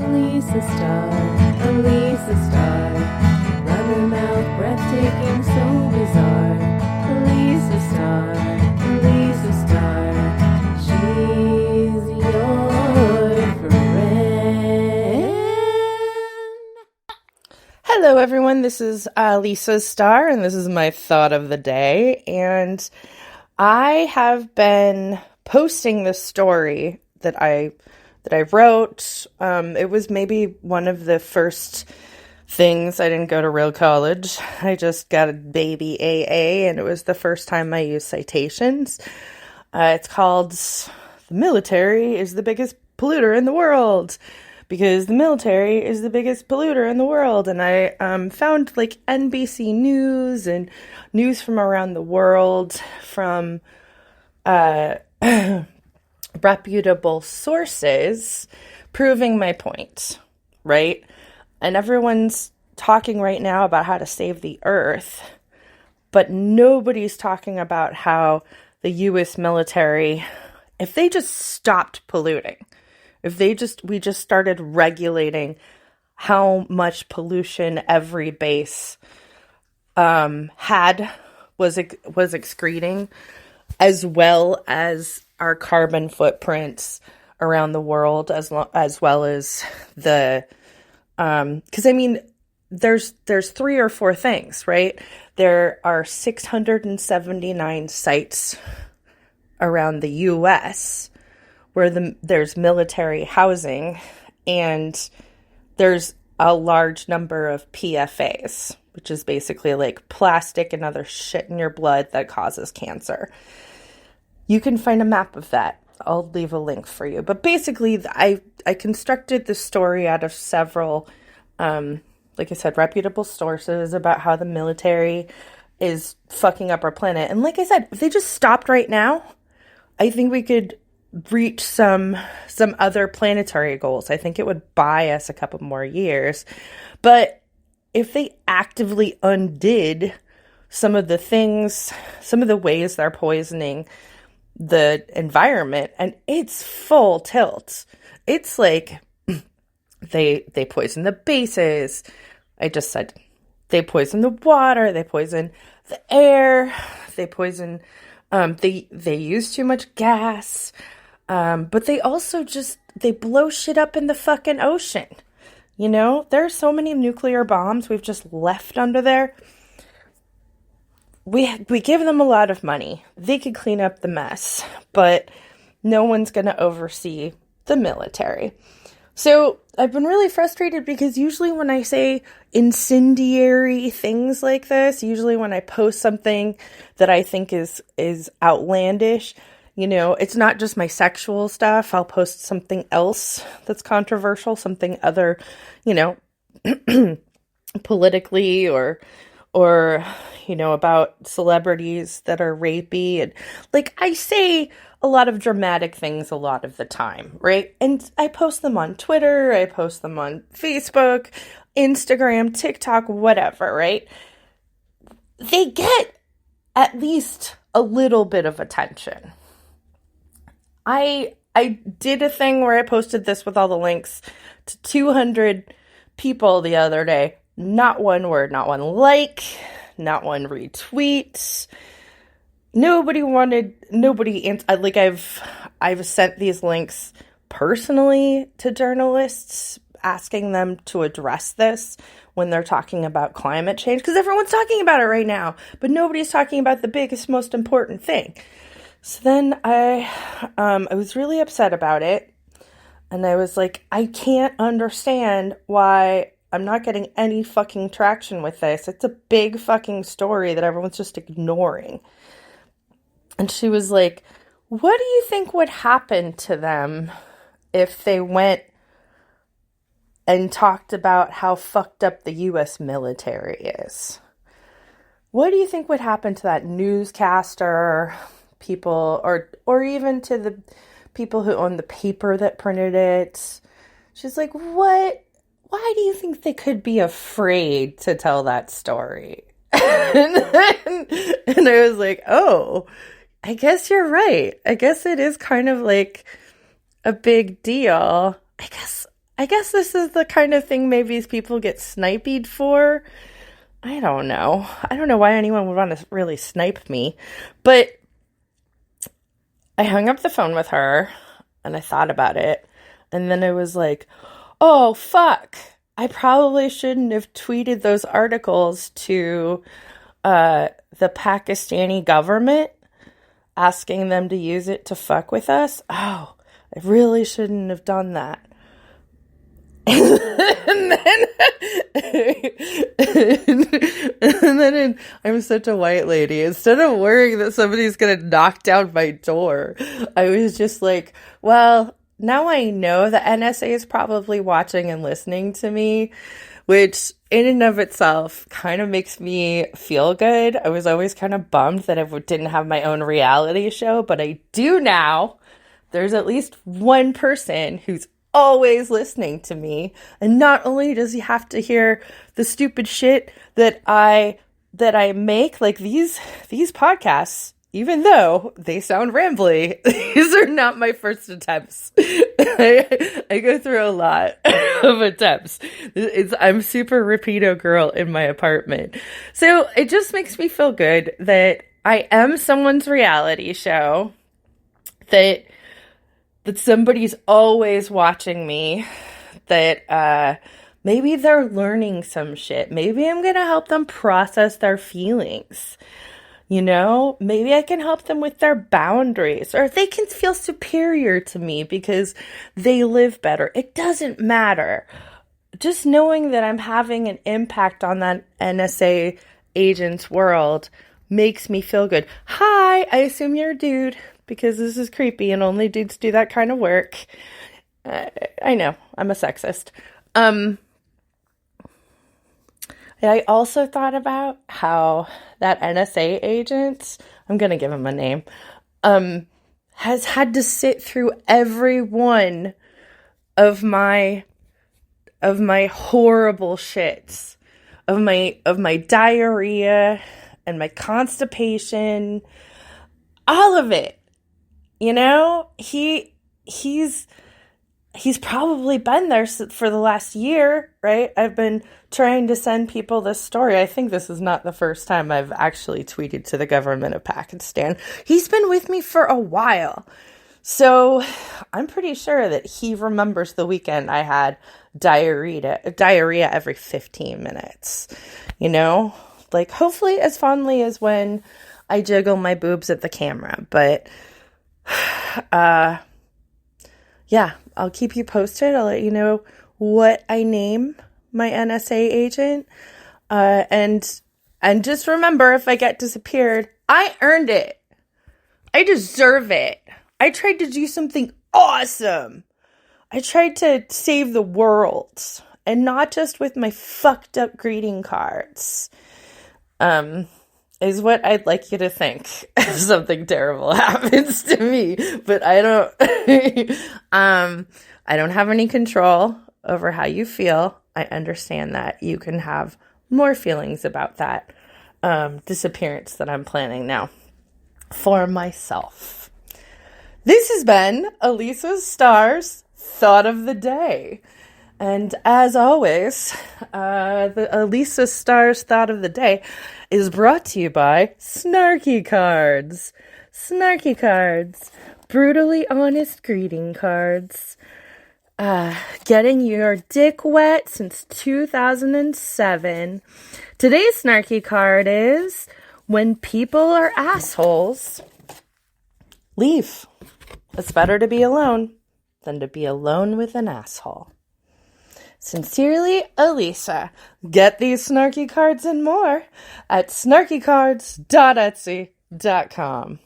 Alisa Starr, Alisa Starr. Rubber mouth, breathtaking, so bizarre. Alisa Starr, Alisa Starr. She's your friend. Hello, everyone. This is Alisa Starr, and this is my thought of the day. And I have been posting this story that I wrote. It was maybe one of the first things. I didn't go to real college. I just got a baby AA, and it was the first time I used citations. It's called "The Military is the Biggest Polluter in the World," because the military is the biggest polluter in the world. And I found like NBC News and news from around the world from reputable sources proving my point, right? And everyone's talking right now about how to save the earth, but nobody's talking about how the U.S. military, if they just stopped polluting, if we just started regulating how much pollution every base was excreting, as well as our carbon footprints around the world, as well as the, because I mean, there's 3 or 4 things, right? There are 679 sites around the U.S. where there's military housing, and there's a large number of PFAS, which is basically like plastic and other shit in your blood that causes cancer. You can find a map of that. I'll leave a link for you. But basically, I constructed this story out of several, like I said, reputable sources about how the military is fucking up our planet. And like I said, if they just stopped right now, I think we could reach some other planetary goals. I think it would buy us a couple more years. But if they actively undid some of the things, some of the ways they're poisoning the environment, and it's full tilt. It's like they poison the bases. I just said they poison the water, they poison the air, they poison they use too much gas. But they also they blow shit up in the fucking ocean. You know, there are so many nuclear bombs we've just left under there. We give them a lot of money. They could clean up the mess, but no one's going to oversee the military. So I've been really frustrated because usually when I say incendiary things like this, usually when I post something that I think is outlandish, you know, it's not just my sexual stuff. I'll post something else that's controversial, something other, you know, politically or, you know, about celebrities that are rapey. And like, I say a lot of dramatic things a lot of the time, right? And I post them on Twitter, I post them on Facebook, Instagram, TikTok, whatever, right? They get at least a little bit of attention. I did a thing where I posted this with all the links to 200 people the other day. Not one word, not one like, not one retweet. Like I've sent these links personally to journalists asking them to address this when they're talking about climate change, because everyone's talking about it right now, but nobody's talking about the biggest, most important thing. So then I was really upset about it, and I was like, I can't understand why I'm not getting any fucking traction with this. It's a big fucking story that everyone's just ignoring. And she was like, what do you think would happen to them if they went and talked about how fucked up the U.S. military is? What do you think would happen to that newscaster, people, or even to the people who own the paper that printed it? She's like, what? Why do you think they could be afraid to tell that story? and I was like, oh, I guess you're right. I guess it is kind of like a big deal. I guess I guess this is the kind of thing maybe people get sniped for. I don't know. I don't know why anyone would want to really snipe me. But I hung up the phone with her and I thought about it. And then I was like, oh, fuck. I probably shouldn't have tweeted those articles to the Pakistani government asking them to use it to fuck with us. Oh, I really shouldn't have done that. and then I'm such a white lady. Instead of worrying that somebody's gonna knock down my door, I was just like, well, now I know the NSA is probably watching and listening to me, which in and of itself kind of makes me feel good. I was always kind of bummed that I didn't have my own reality show, but I do now. There's at least one person who's always listening to me, and not only does he have to hear the stupid shit that I make, like these podcasts, even though they sound rambly, these are not my first attempts. I go through a lot of attempts. I'm super repeato girl in my apartment, so it just makes me feel good that I am someone's reality show, that somebody's always watching me, that maybe they're learning some shit. Maybe I'm going to help them process their feelings. You know, maybe I can help them with their boundaries, or they can feel superior to me because they live better. It doesn't matter. Just knowing that I'm having an impact on that NSA agent's world makes me feel good. Hi, I assume you're a dude, because this is creepy and only dudes do that kind of work. I know, I'm a sexist. I also thought about how that NSA agent, I'm going to give him a name, has had to sit through every one of my horrible shits, of my diarrhea and my constipation, all of it. You know, he's probably been there for the last year, right? I've been trying to send people this story. I think this is not the first time I've actually tweeted to the government of Pakistan. He's been with me for a while. So I'm pretty sure that he remembers the weekend I had diarrhea every 15 minutes. You know, like hopefully as fondly as when I jiggle my boobs at the camera, but yeah, I'll keep you posted. I'll let you know what I name my NSA agent. And just remember, if I get disappeared, I earned it. I deserve it. I tried to do something awesome. I tried to save the world, and not just with my fucked up greeting cards. Is what I'd like you to think if something terrible happens to me. But I don't have any control over how you feel. I understand that you can have more feelings about that disappearance that I'm planning now for myself. This has been Alisa's Starr's Thought of the Day. And as always, the Alisa Starr's Thought of the Day is brought to you by Snarky Cards. Snarky Cards. Brutally honest greeting cards. Getting your dick wet since 2007. Today's Snarky card is, when people are assholes, leave. It's better to be alone than to be alone with an asshole. Sincerely, Alisa. Get these snarky cards and more at snarkycards.etsy.com.